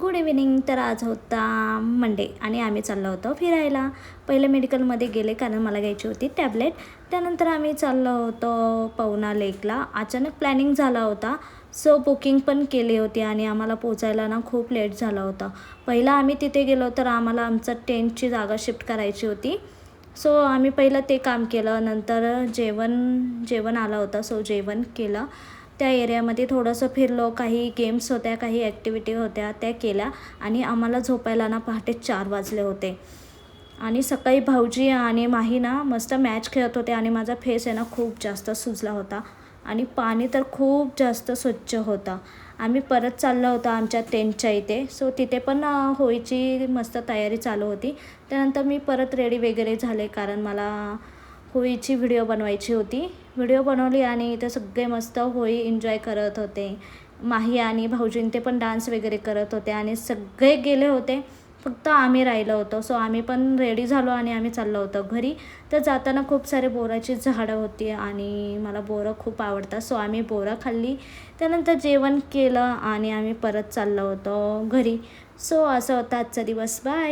Good evening. तर आज होता मंडे आणि आम्ही चाललो होतो फिरायला. पहिले मेडिकलमध्ये गेले कारण मला घ्यायची होती टॅबलेट. त्यानंतर आम्ही चाललो होतो पवना लेकला. अचानक प्लॅनिंग झाला होता, सो बुकिंग पण केली होती आणि आम्हाला पोचायला ना खूप लेट झाला होता. पहिला आम्ही तिथे गेलो तर आम्हाला आमचं टेंटची जागा शिफ्ट करायची होती. सो आम्ही पहिलं ते काम केलं. नंतर जेवण आलं होतं, सो जेवण केलं. त्या एरियामध्ये थोडंसं फिरलो. काही गेम्स होत्या, काही ॲक्टिव्हिटी होत्या, त्या केल्या आणि आम्हाला झोपायला ना पहाटे 4 वाजले होते. आणि सकाळी भाऊजी आणि माही ना मस्त मॅच खेळत होते आणि माझा फेस आहे ना खूप जास्त सुजला होता आणि पाणी तर खूप जास्त स्वच्छ होतं. आम्ही परत चाललो होतो आमच्या टेंटच्या इथे. सो तिथे पण होळीची मस्त तयारी चालू होती. त्यानंतर मी परत रेडी वगैरे झाले कारण मला होळीची व्हिडिओ बनवायची होती. व्हिडिओ बनवली आणि इथे सगळे मस्त होळी एन्जॉय करत होते. माही आणि भाऊजीं ते पण डान्स वगैरे करत होते आणि सगळे गेले होते, फक्त आम्ही राहिलो होतो. सो आम्ही पण रेडी झालो आणि आम्ही चाललो होतो घरी. तर जाताना खूप सारे बोराची झाडं होती आणि मला बोरं खूप आवडतात, सो आम्ही बोरं खाल्ली. त्यानंतर जेवण केलं आणि आम्ही परत चाललो होतो घरी. सो असं होता आजचा दिवस. बाय.